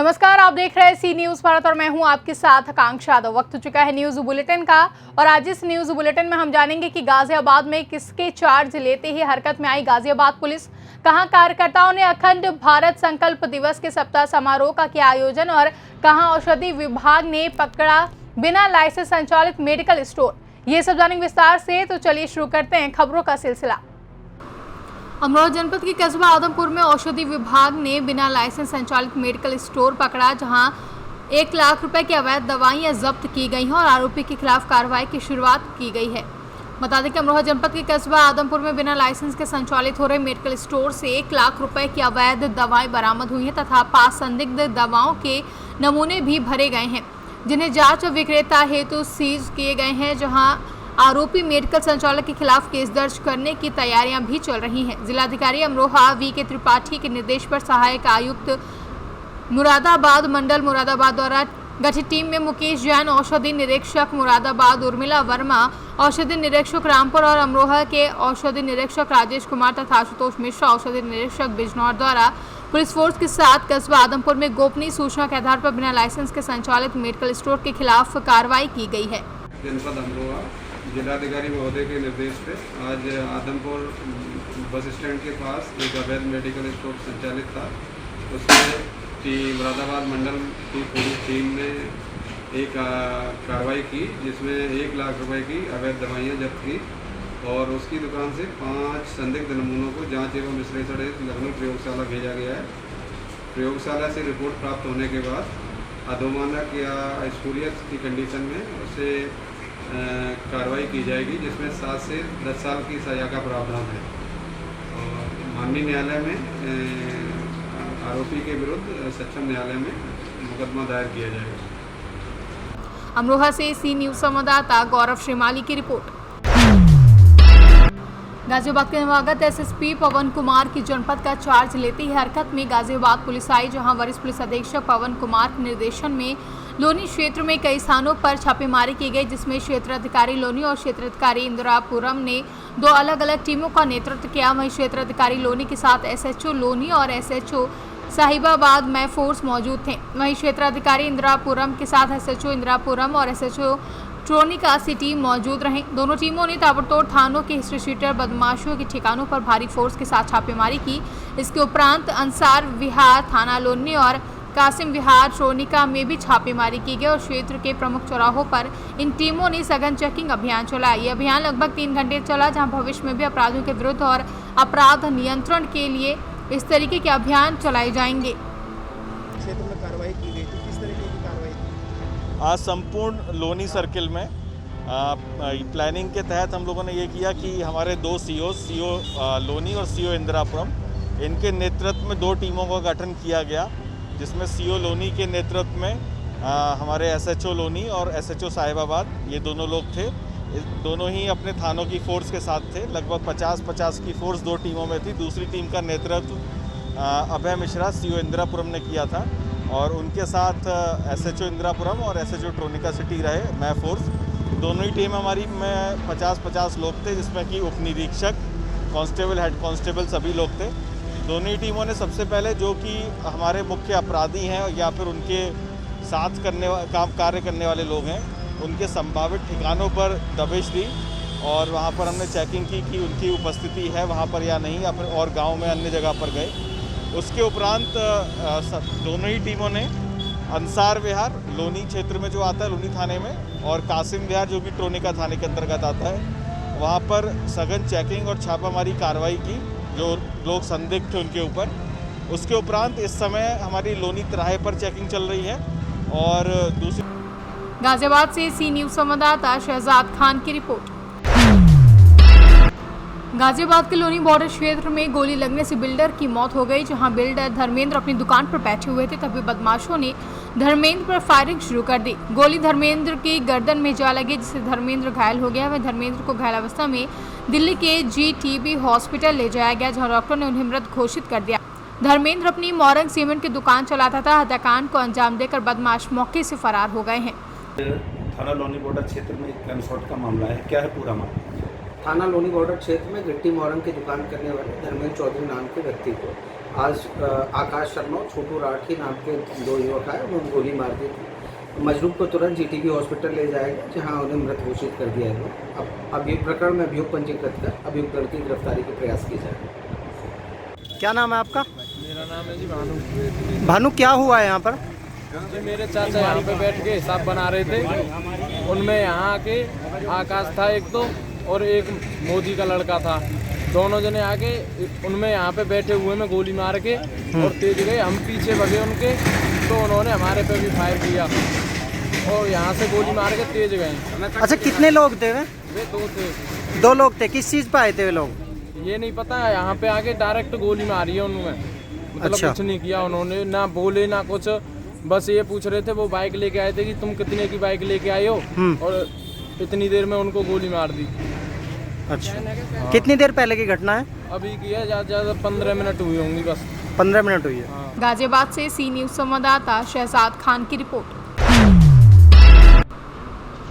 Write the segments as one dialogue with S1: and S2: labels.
S1: नमस्कार, आप देख रहे हैं सी न्यूज भारत और मैं हूं आपके साथ आकांक्षा यादव। वक्त हो चुका है न्यूज बुलेटिन का और आज इस न्यूज बुलेटिन में हम जानेंगे कि गाजियाबाद में किसके चार्ज लेते ही हरकत में आई गाजियाबाद पुलिस, कहां कार्यकर्ताओं ने अखंड भारत संकल्प दिवस के सप्ताह समारोह का किया आयोजन और कहां औषधि विभाग ने पकड़ा बिना लाइसेंस संचालित मेडिकल स्टोर। ये सब जानेंगे विस्तार से, तो चलिए शुरू करते हैं खबरों का सिलसिला। अमरोहा जनपद के कस्बा आदमपुर में औषधि विभाग ने बिना लाइसेंस संचालित मेडिकल स्टोर पकड़ा, जहां 1 लाख रुपए की अवैध दवाइयां जब्त की गई हैं और आरोपी के खिलाफ कार्रवाई की शुरुआत की गई है। बता दें कि अमरोहा जनपद के कस्बा आदमपुर में बिना लाइसेंस के संचालित हो रहे मेडिकल स्टोर से 1 लाख रुपए की अवैध दवाएं बरामद हुई हैं तथा 5 संदिग्ध दवाओं के नमूने भी भरे गए हैं, जिन्हें जाँच और विक्रेता हेतु सीज किए गए हैं, जहाँ आरोपी मेडिकल संचालक के खिलाफ केस दर्ज करने की तैयारियां भी चल रही हैं। जिलाधिकारी अमरोहा वी.के. त्रिपाठी के निर्देश पर सहायक आयुक्त मुरादाबाद मंडल मुरादाबाद द्वारा गठित टीम में मुकेश जैन औषधि निरीक्षक मुरादाबाद, उर्मिला वर्मा औषधि निरीक्षक रामपुर और अमरोहा के औषधि निरीक्षक राजेश कुमार तथा आशुतोष मिश्रा औषधि निरीक्षक बिजनौर द्वारा पुलिस फोर्स के साथ कस्बा आदमपुर में गोपनीय सूचना के आधार पर बिना लाइसेंस के संचालित मेडिकल स्टोर के खिलाफ कार्रवाई की गई है।
S2: जनपद अमरोहा जिलाधिकारी महोदय के निर्देश पे आज आदमपुर बस स्टैंड के पास एक अवैध मेडिकल स्टोर संचालित था। उसमें मुरादाबाद मंडल की पूरी टीम ने एक कार्रवाई की, जिसमें 1 लाख रुपए की अवैध दवाइयां जब्त की और उसकी दुकान से 5 संदिग्ध नमूनों को जांच एवं विश्लेषण हेतु लखनऊ प्रयोगशाला भेजा गया है। प्रयोगशाला से रिपोर्ट प्राप्त होने के बाद अधोमानक या स्पूरियस की कंडीशन में उसे कार्रवाई की जाएगी, जिसमें 7 से 10 साल की सजा का प्रावधान है और माननीय न्यायालय में आरोपी के विरुद्ध सक्षम न्यायालय में मुकदमा दायर किया जाएगा।
S1: अमरोहा से सी न्यूज संवाददाता गौरव श्रीमाली की रिपोर्ट। गाजियाबाद के नवागत एसएसपी पवन कुमार की जनपद का चार्ज लेते ही हरकत में गाजियाबाद पुलिस आई, जहां वरिष्ठ पुलिस अधीक्षक पवन कुमार के निर्देशन में लोनी क्षेत्र में कई स्थानों पर छापेमारी की गई, जिसमें क्षेत्राधिकारी लोनी और क्षेत्राधिकारी इंदिरापुरम ने 2 अलग अलग टीमों का नेतृत्व किया। वहीं क्षेत्राधिकारी लोनी के साथ एसएचओ लोनी और एसएचओ साहिबाबाद में फोर्स मौजूद थे। वहीं क्षेत्राधिकारी इंदिरापुरम के साथ एसएचओ इंदिरापुरम और एसएचओ ट्रोनिका की टीम मौजूद रहीं। दोनों टीमों ने ताबड़तोड़ थानों के हिस्ट्री शीटर बदमाशों के ठिकानों पर भारी फोर्स के साथ छापेमारी की। इसके उपरांत अंसार विहार थाना लोनी और कासिम विहार ट्रोनिका में भी छापेमारी की गई और क्षेत्र के प्रमुख चौराहों पर इन टीमों ने सघन चेकिंग अभियान चलाया। ये अभियान लगभग 3 घंटे चला, जहां भविष्य में भी अपराधियों के विरुद्ध और अपराध नियंत्रण के लिए इस तरीके के अभियान चलाए जाएंगे।
S3: क्षेत्र में कार्रवाई की गई थी, किस तरीके की कार्रवाई थी?
S4: आज संपूर्ण लोनी सर्किल में प्लानिंग के तहत हम लोगों ने ये किया कि हमारे 2 सीओ लोनी और सीओ इंदिरापुरम, इनके नेतृत्व में 2 टीमों का गठन किया गया, जिसमें सीओ लोनी के नेतृत्व में हमारे एसएचओ लोनी और एसएचओ साहिबाबाद, ये दोनों लोग थे। दोनों ही अपने थानों की फोर्स के साथ थे। लगभग 50-50 की फोर्स 2 टीमों में थी। दूसरी टीम का नेतृत्व अभय मिश्रा सीओ इंदिरापुरम ने किया था और उनके साथ एसएचओ इंदिरापुरम और एसएचओ ट्रोनिका सिटी रहे, मैं फोर्स। दोनों ही टीम हमारी में 50-50 लोग थे, जिसमें कि उप निरीक्षक, कांस्टेबल, हेड कांस्टेबल सभी लोग थे। दोनों ही टीमों ने सबसे पहले जो कि हमारे मुख्य अपराधी हैं या फिर उनके साथ कार्य करने वाले लोग हैं, उनके संभावित ठिकानों पर दबिश दी और वहाँ पर हमने चेकिंग की कि उनकी उपस्थिति है वहाँ पर या नहीं, या फिर और गांव में अन्य जगह पर गए। उसके उपरांत दोनों ही टीमों ने अंसार विहार लोनी क्षेत्र में जो आता है लोनी थाने में, और कासिम विहार जो कि ट्रोनिका थाने के अंतर्गत आता है, वहाँ पर सघन चेकिंग और छापामारी कार्रवाई की, जो लोग संदिग्ध थे उनके ऊपर। उसके उपरांत इस समय हमारी लोनी तिराहे पर चेकिंग चल रही है। और दूसरी
S1: गाजियाबाद से सी न्यूज संवाददाता शहजाद खान की रिपोर्ट। गाजियाबाद के लोनी बॉर्डर क्षेत्र में गोली लगने से बिल्डर की मौत हो गई, जहां बिल्डर धर्मेंद्र अपनी दुकान पर बैठे हुए थे, तभी बदमाशों ने धर्मेंद्र पर फायरिंग शुरू कर दी। गोली धर्मेंद्र की गर्दन में जा लगी, जिससे धर्मेंद्र घायल हो गया। वह धर्मेंद्र को घायल अवस्था में दिल्ली के GTB हॉस्पिटल ले जाया गया, जहाँ डॉक्टर ने उन्हें मृत घोषित कर दिया। धर्मेंद्र अपनी मौरंग सीमेंट की दुकान चलाता था। हत्याकांड को अंजाम देकर बदमाश मौके से फरार हो गए हैं।
S3: थाना लोनी बॉर्डर क्षेत्र में एक गन शॉट का मामला है, क्या है पूरा मामला?
S5: थाना लोनी बॉर्डर क्षेत्र में गिट्टी मोहरम की दुकान करने वाले धर्मेंद्र चौधरी नाम के व्यक्ति को आज आकाश शर्मा और छोटू राठी नाम के दो युवक आए, उन्होंने गोली मार दी थी। मजलूम को तुरंत जीटीबी हॉस्पिटल ले जाया गया, जहां उन्हें मृत घोषित कर दिया गया। अब अभियुक्त प्रकरण में अभियोग पंजीकृत कर अभियुक्त दल की गिरफ्तारी के प्रयास किए जा रहे हैं।
S3: क्या नाम है आपका?
S6: मेरा नाम है जी भानु।
S3: भानु, क्या हुआ है यहाँ पर?
S6: जी मेरे चाचा यहाँ पे बैठ के हिसाब बना रहे थे, उनमें यहाँ आके आकाश था एक तो और एक मोदी का लड़का था, दोनों जने आके उनमें यहाँ पे बैठे हुए में गोली मार के और तेज गए। हम पीछे भगे उनके, तो उन्होंने हमारे पे भी फायर किया और यहाँ से गोली मार के तेज गए।
S3: अच्छा, कितने लोग थे वे?
S6: वे दो थे।
S3: दो लोग थे। किस चीज़ पे आए थे वे लोग?
S6: ये नहीं पता है, यहाँ पे आके डायरेक्ट गोली मारी है उन्होंने। मतलब
S3: अच्छा।
S6: कुछ नहीं किया उन्होंने, ना बोले ना कुछ, बस ये पूछ रहे थे। वो बाइक लेके आए थे कि तुम कितने की बाइक लेके आए हो, और इतनी देर में उनको गोली मार दी।
S3: अच्छा, कितनी देर पहले की घटना है?
S6: अभी की है, ज़्यादा ज़्यादा 15 मिनट हुई होंगी बस।
S3: 15 मिनट हुई है।
S6: हाँ।
S1: गाजियाबाद से सी न्यूज संवाददाता शहजाद खान की रिपोर्ट।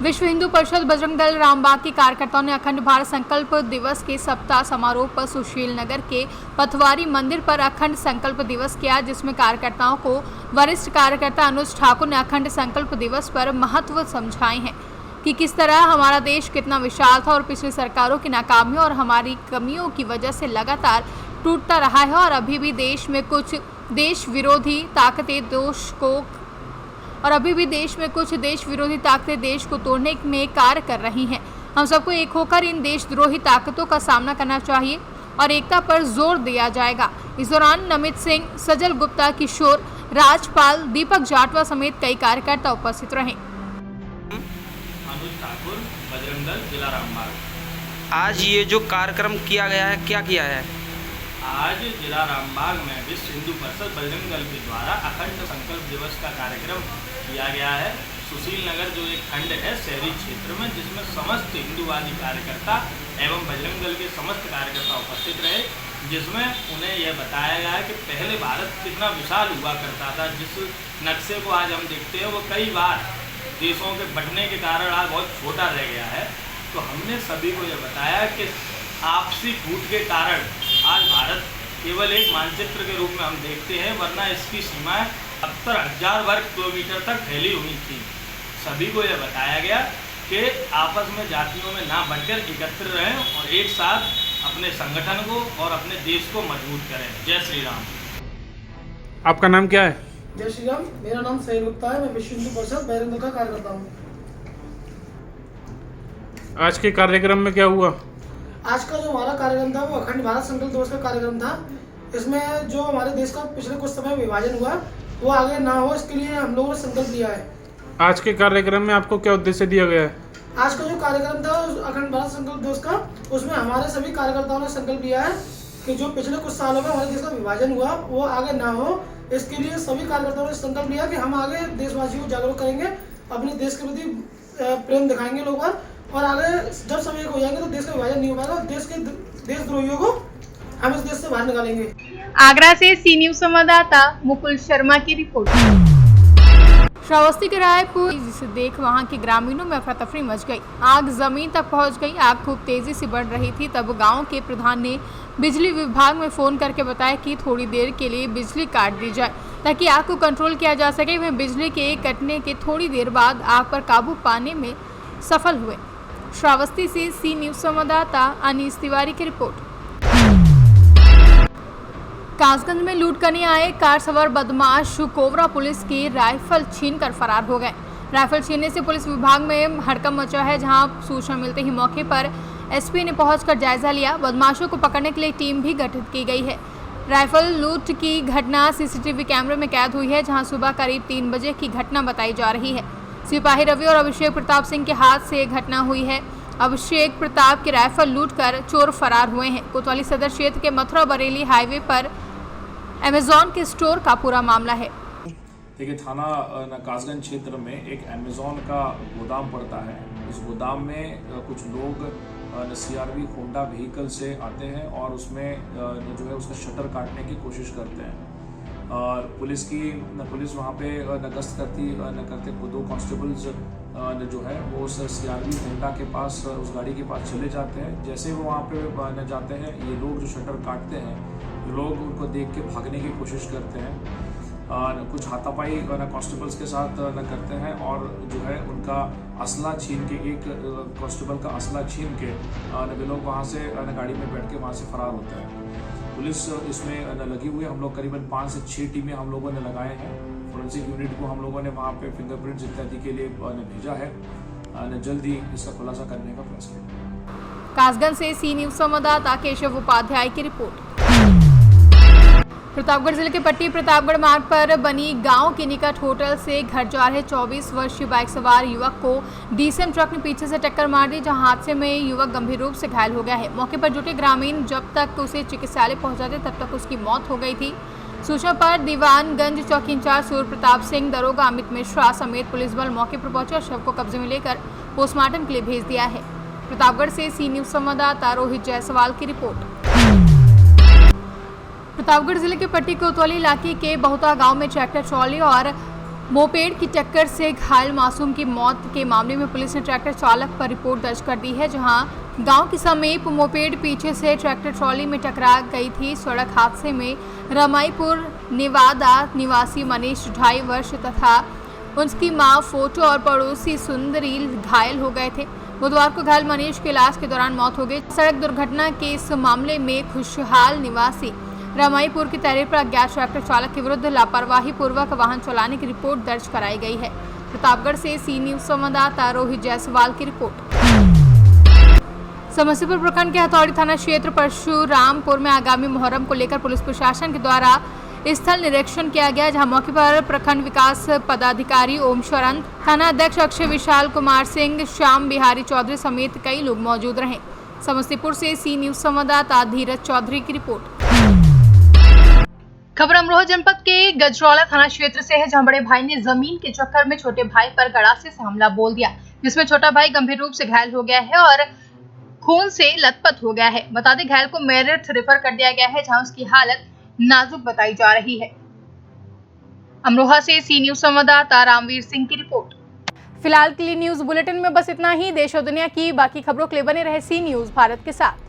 S1: विश्व हिंदू परिषद बजरंग दल रामबाग के कार्यकर्ताओं ने अखंड भारत संकल्प दिवस के सप्ताह समारोह पर सुशील नगर के पथवारी मंदिर पर अखंड संकल्प दिवस किया, जिसमें कार्यकर्ताओं को वरिष्ठ कार्यकर्ता अनुज ठाकुर ने अखंड संकल्प दिवस पर महत्व समझाए हैं कि किस तरह हमारा देश कितना विशाल था और पिछली सरकारों की नाकामियों और हमारी कमियों की वजह से लगातार टूटता रहा है, और अभी भी देश में कुछ देश विरोधी ताकतें देश को तोड़ने में कार्य कर रही हैं। हम सबको एक होकर इन देशद्रोही ताकतों का सामना करना चाहिए और एकता पर जोर दिया जाएगा। इस दौरान नमित सिंह, सजल गुप्ता, किशोर, राजपाल, दीपक जाटवा समेत कई कार्यकर्ता उपस्थित रहे।
S7: अनुज ठाकुर, बजरंग दल, जिला रामबाग।
S8: आज ये जो कार्यक्रम किया गया है, क्या किया है?
S7: आज जिला रामबाग में विश्व हिंदू परिषद बजरंग दल के द्वारा अखंड संकल्प दिवस का कार्यक्रम किया गया है। सुशील नगर जो एक खंड है शहरी क्षेत्र में, जिसमें समस्त हिंदूवादी कार्यकर्ता एवं बजरंग दल के समस्त कार्यकर्ता उपस्थित रहे, जिसमें उन्हें यह बताया गया है कि पहले भारत कितना विशाल हुआ करता था। जिस नक्शे को आज हम देखते हैं वो कई बार देशों के बंटने के कारण आज बहुत छोटा रह गया है। तो हमने सभी को यह बताया कि आपसी फूट के कारण आज भारत केवल एक मानचित्र के रूप में हम देखते हैं, वरना इसकी सीमाएं 70,000 वर्ग किलोमीटर तक फैली हुई थी। सभी को यह बताया गया कि आपस में जातियों में ना बढ़कर एकत्र रहें और एक साथ अपने संगठन को और अपने देश को मजबूत करें। जय श्री राम।
S9: आपका नाम क्या है?
S10: जय श्री राम। मेरा नाम सही गुप्ता है। मैं विश्व हिंदू परिषद बजरंग दल का कार्यकर्ता हूँ।
S9: आज के कार्यक्रम में क्या हुआ?
S10: आज का जो हमारा कार्यक्रम था वो अखंड भारत संकल्प दिवस का कार्यक्रम था। इसमें जो हमारे देश का पिछले कुछ समय विभाजन हुआ वो आगे ना हो, इसके लिए हम लोगों ने संकल्प लिया है।
S9: आज के कार्यक्रम में आपको क्या उद्देश्य दिया गया है?
S10: आज का जो कार्यक्रम था अखंड भारत संकल्प दिवस का, उसमें हमारे सभी कार्यकर्ताओं ने संकल्प लिया है कि जो पिछले कुछ सालों में हमारे देश का विभाजन हुआ वो आगे ना हो। इसके लिए सभी कार्यकर्ताओं ने संकल्प लिया कि हम आगे देशवासियों को जागरूक करेंगे, अपने देश के प्रति प्रेम दिखाएंगे लोग और आगे जब सब एक हो जाएंगे तो देश का विभाजन नहीं हो पाएगा। देशद्रोहियों को हम इस देश से बाहर निकालेंगे।
S1: आगरा से सी न्यूज संवाददाता मुकुल शर्मा की रिपोर्ट। श्रावस्ती के रायपुर जिसे देख वहां के ग्रामीणों में अफरा तफरी मच गई। आग जमीन तक पहुंच गई। आग खूब तेजी से बढ़ रही थी। तब गांव के प्रधान ने बिजली विभाग में फोन करके बताया कि थोड़ी देर के लिए बिजली काट दी जाए ताकि आग को कंट्रोल किया जा सके। वह बिजली के कटने के थोड़ी देर बाद आग पर काबू पाने में सफल हुए। श्रावस्ती से सी न्यूज संवाददाता अनीस तिवारी की रिपोर्ट। कासगंज में लूट करने आए कार सवार बदमाश कोबरा पुलिस की राइफल छीनकर फरार हो गए। राइफल छीनने से पुलिस विभाग में हड़कंप मचा है, जहां सूचना मिलते ही मौके पर एसपी ने पहुंचकर जायजा लिया। बदमाशों को पकड़ने के लिए टीम भी गठित की गई है। राइफल लूट की घटना सीसीटीवी कैमरे में कैद हुई है, जहां सुबह करीब 3 बजे की घटना बताई जा रही है। सिपाही रवि और अभिषेक प्रताप सिंह के हाथ से घटना हुई है। अभिषेक प्रताप की राइफल लूटकर चोर फरार हुए हैं। कोतवाली सदर क्षेत्र के मथुरा बरेली हाईवे पर अमेजॉन के स्टोर का पूरा मामला है।
S11: देखिए, थाना कासगंज क्षेत्र में एक अमेजॉन का गोदाम पड़ता है। इस गोदाम में कुछ लोग CRV होंडा व्हीकल से आते हैं और उसमें जो है उसका शटर काटने की कोशिश करते हैं। और पुलिस वहाँ पे गश्त करते 2 कांस्टेबल्स जो है वो उस CRV होंडा के पास, उस गाड़ी के पास चले जाते हैं। जैसे वो वहाँ पे जाते हैं, ये लोग जो शटर काटते हैं, ये लोग उनको देख के भागने की कोशिश करते हैं। कुछ हाथापाई कांस्टेबल्स के साथ करते हैं और जो है उनका असला छीन के, एक कांस्टेबल का असला छीन के वे लोग वहाँ से गाड़ी में बैठ के वहाँ से फरार होते हैं। पुलिस इसमें लगी हुई है। हम लोग करीबन 5 से 6 टीमें हम लोगों ने लगाए हैं। फोरेंसिक यूनिट को हम लोगों ने वहाँ पे फिंगरप्रिंट्स इत्यादि के लिए भेजा है। जल्द ही इसका खुलासा करने का प्रयास करेंगे।
S1: कासगंज से सी न्यूज संवाददाता केशव उपाध्याय की रिपोर्ट। प्रतापगढ़ जिले के पट्टी प्रतापगढ़ मार्ग पर बनी गांव के निकट होटल से घर जा रहे 24 वर्षीय बाइक सवार युवक को डीसीएम ट्रक ने पीछे से टक्कर मार दी, जहां हादसे में युवक गंभीर रूप से घायल हो गया है। मौके पर जुटे ग्रामीण जब तक उसे चिकित्सालय पहुंचाते तब तक उसकी मौत हो गई थी। सूचना पर दीवानगंज चौकी इंचार्ज सूर्य प्रताप सिंह, दरोगा अमित मिश्रा समेत पुलिस बल मौके पर पहुंचे और शव को कब्जे में लेकर पोस्टमार्टम के लिए भेज दिया है। प्रतापगढ़ से सी न्यूज संवाददाता रोहित जायसवाल की रिपोर्ट। प्रतापगढ़ जिले के पट्टी कोतवाली इलाके के बहुता गांव में ट्रैक्टर ट्रॉली और मोपेड की टक्कर से घायल मासूम की मौत के मामले में पुलिस ने ट्रैक्टर चालक पर रिपोर्ट दर्ज कर दी है, जहां गांव के समीप मोपेड पीछे से ट्रैक्टर ट्रॉली में टकरा गई थी। सड़क हादसे में रमाईपुर नेवादा निवासी मनीष 2.5 वर्ष तथा उसकी मां फोटो और पड़ोसी सुंदरी घायल हो गए थे। बुधवार को घायल मनीष के इलाज के दौरान मौत हो गई। सड़क दुर्घटना के इस मामले में खुशहाल निवासी रमाईपुर की तहरीर पर अज्ञात ट्रैक्टर चालक के विरुद्ध लापरवाही पूर्वक वाहन चलाने की रिपोर्ट दर्ज कराई गई है। प्रतापगढ़ से सी न्यूज संवाददाता रोहित जायसवाल की रिपोर्ट। समस्तीपुर प्रखंड के हथौड़ी थाना क्षेत्र परशुरामपुर में आगामी मुहर्रम को लेकर पुलिस प्रशासन के द्वारा स्थल निरीक्षण किया गया, जहां मौके पर प्रखंड विकास पदाधिकारी ओम शरण, थाना अध्यक्ष अक्षय विशाल कुमार सिंह, श्याम बिहारी चौधरी समेत कई लोग मौजूद रहे। समस्तीपुर से सी न्यूज संवाददाता धीरज चौधरी की रिपोर्ट। खबर अमरोहा जनपद के गजरौला थाना क्षेत्र से है, जहां बड़े भाई ने जमीन के चक्कर में छोटे भाई पर गड़ासे से हमला बोल दिया, जिसमें छोटा भाई गंभीर रूप से घायल हो गया है और खून से लथपथ हो गया है। बता दें घायल को मेरठ रेफर कर दिया गया है, जहां उसकी हालत नाजुक बताई जा रही है। अमरोहा से सी न्यूज संवाददाता रामवीर सिंह की रिपोर्ट। फिलहाल के लिए न्यूज बुलेटिन में बस इतना ही। देश और दुनिया की बाकी खबरों के लिए बने रहे सी न्यूज भारत के साथ।